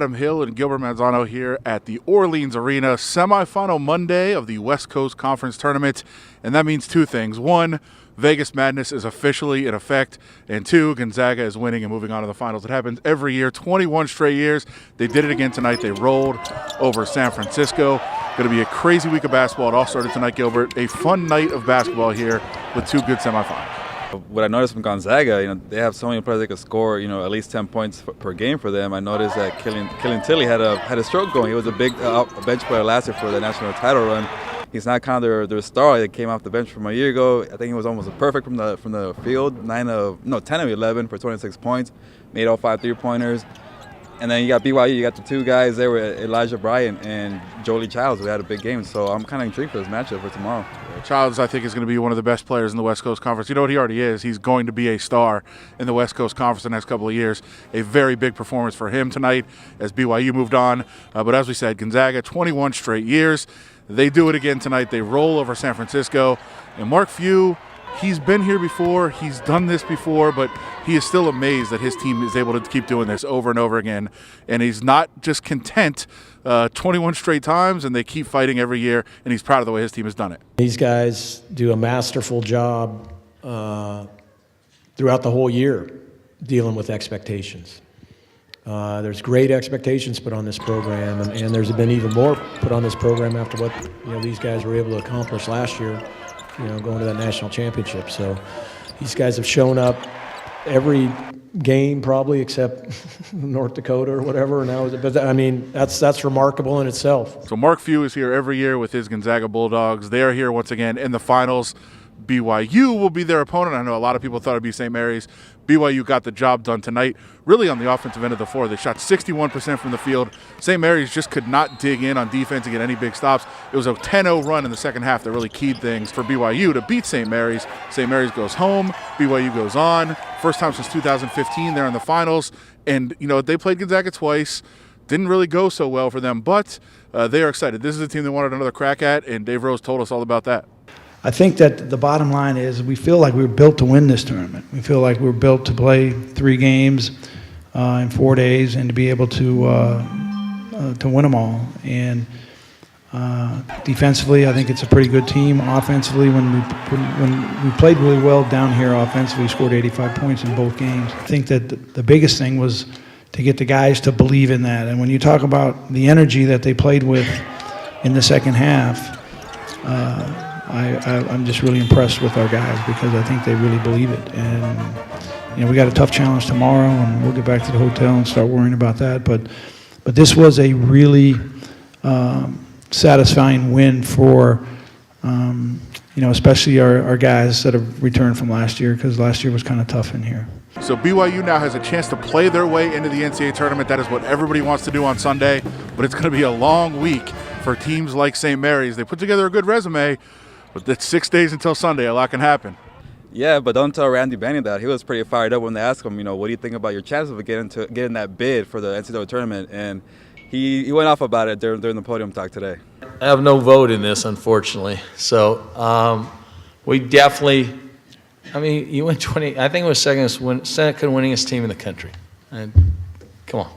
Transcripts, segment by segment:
Adam Hill and Gilbert Manzano here at the Orleans Arena, semifinal Monday of the West Coast Conference Tournament. And that means two things. One, Vegas Madness is officially in effect. And two, Gonzaga is winning and moving on to the finals. It happens every year, 21 straight years. They did it again tonight. They rolled over San Francisco. Going to be a crazy week of basketball. It all started tonight, Gilbert. A fun night of basketball here with two good semifinals. What I noticed from Gonzaga, they have so many players that could score, at least 10 points per game for them. I noticed that Killian Tilly had a stroke going. He was a big bench player last year for the national title run. He's not kind of their star that came off the bench from a year ago. I think he was almost perfect from the field. 10 of 11 for 26 points. Made all 5 3-pointers. And then you got BYU. You got the two guys there with Elijah Bryant and Jolie Childs, who had a big game. So I'm kind of intrigued for this matchup for tomorrow. Childs, I think, is going to be one of the best players in the West Coast Conference. You know what he already is? He's going to be a star in the West Coast Conference the next couple of years. A very big performance for him tonight as BYU moved on. But as we said, Gonzaga, 21 straight years. They do it again tonight. They roll over San Francisco. And Mark Few, he's been here before. He's done this before, but he is still amazed that his team is able to keep doing this over and over again. And he's not just content 21 straight times, and they keep fighting every year, and he's proud of the way his team has done it. These guys do a masterful job throughout the whole year dealing with expectations. There's great expectations put on this program, and there's been even more put on this program after what these guys were able to accomplish last year, going to that national championship. So these guys have shown up every game probably except North Dakota or whatever. But I mean, that's remarkable in itself. So Mark Few is here every year with his Gonzaga Bulldogs. They are here once again in the finals. BYU will be their opponent. I know a lot of people thought it'd be St. Mary's. BYU got the job done tonight, really on the offensive end of the floor. They shot 61% from the field. St. Mary's just could not dig in on defense and get any big stops. It was a 10-0 run in the second half that really keyed things for BYU to beat St. Mary's. St. Mary's goes home. BYU goes on. First time since 2015 they're in the finals. And, they played Gonzaga twice. Didn't really go so well for them, but they are excited. This is a team they wanted another crack at, and Dave Rose told us all about that. I think that the bottom line is we feel like we were built to win this tournament. We feel like we were built to play 3 games in 4 days and to be able to win them all. And defensively, I think it's a pretty good team. Offensively, when we played really well down here offensively, we scored 85 points in both games. I think that the biggest thing was to get the guys to believe in that. And when you talk about the energy that they played with in the second half, I'm just really impressed with our guys because I think they really believe it. And we got a tough challenge tomorrow, and we'll get back to the hotel and start worrying about that. But this was a really satisfying win for especially our guys that have returned from last year, because last year was kind of tough in here. So BYU now has a chance to play their way into the NCAA tournament. That is what everybody wants to do on Sunday, but it's going to be a long week for teams like St. Mary's. They put together a good resume, but it's 6 days until Sunday. A lot can happen. Yeah, but don't tell Randy Benning that. He was pretty fired up when they asked him, what do you think about your chances of getting that bid for the NCAA tournament? And he went off about it during the podium talk today. I have no vote in this, unfortunately. So we definitely – you win 20 – I think it was second winningest team in the country. And come on.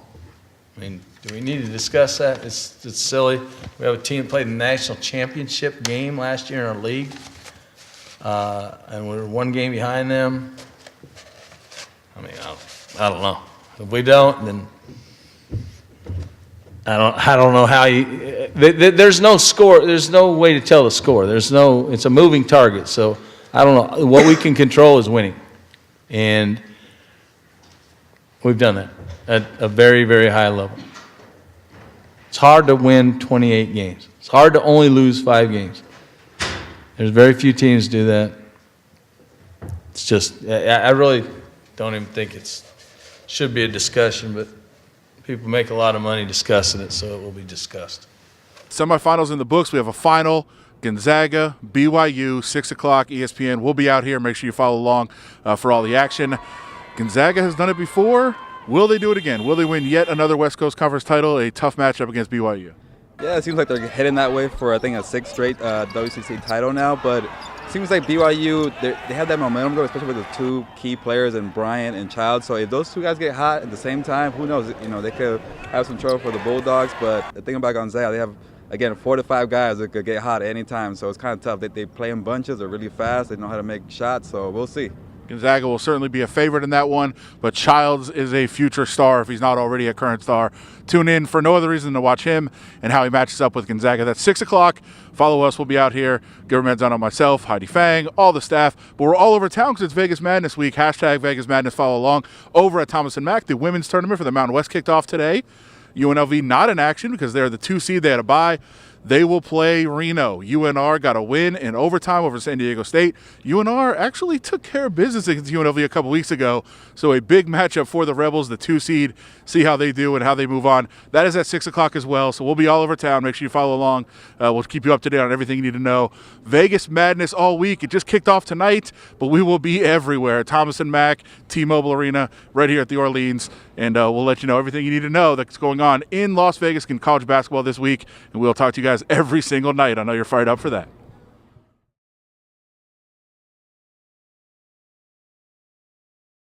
Do we need to discuss that? It's silly. We have a team that played the national championship game last year in our league, and we're 1 game behind them. I don't know. If we don't, then I don't know how you. There's no score. There's no way to tell the score. It's a moving target. So I don't know. What we can control is winning, and we've done that at a very, very high level. It's hard to win 28 games. It's hard to only lose 5 games. There's very few teams do that. It's just, I really don't even think should be a discussion, but people make a lot of money discussing it, so it will be discussed. Semifinals in the books. We have a final. Gonzaga, BYU, 6 o'clock, ESPN. We'll be out here. Make sure you follow along for all the action. Gonzaga has done it before. Will they do it again? Will they win yet another West Coast Conference title? A tough matchup against BYU. Yeah, it seems like they're heading that way for, I think, a 6th straight WCC title now. But seems like BYU, they have that momentum, though, especially with the two key players in Bryant and Child. So if those two guys get hot at the same time, who knows? They could have some trouble for the Bulldogs. But the thing about Gonzaga, they have, again, 4 to 5 guys that could get hot at any time. So it's kind of tough. They play in bunches. They're really fast. They know how to make shots. So we'll see. Gonzaga will certainly be a favorite in that one, but Childs is a future star if he's not already a current star. Tune in for no other reason to watch him and how he matches up with Gonzaga. That's 6 o'clock. Follow us. We'll be out here. Gilbert, Manzano, myself, Heidi Fang, all the staff. But we're all over town because it's Vegas Madness week. Hashtag Vegas Madness. Follow along over at Thomas and Mack. The women's tournament for the Mountain West kicked off today. UNLV not in action because they're the 2 seed. They had a bye. They will play Reno. UNR got a win in overtime over San Diego State. UNR actually took care of business against UNLV a couple weeks ago. So a big matchup for the Rebels, the 2 seed. See how they do and how they move on. That is at 6 o'clock as well. So we'll be all over town. Make sure you follow along. We'll keep you up to date on everything you need to know. Vegas Madness all week. It just kicked off tonight, but we will be everywhere. Thomas and Mack, T-Mobile Arena, right here at the Orleans. And we'll let you know everything you need to know that's going on in Las Vegas in college basketball this week. And we'll talk to you guys every single night. I know you're fired up for that.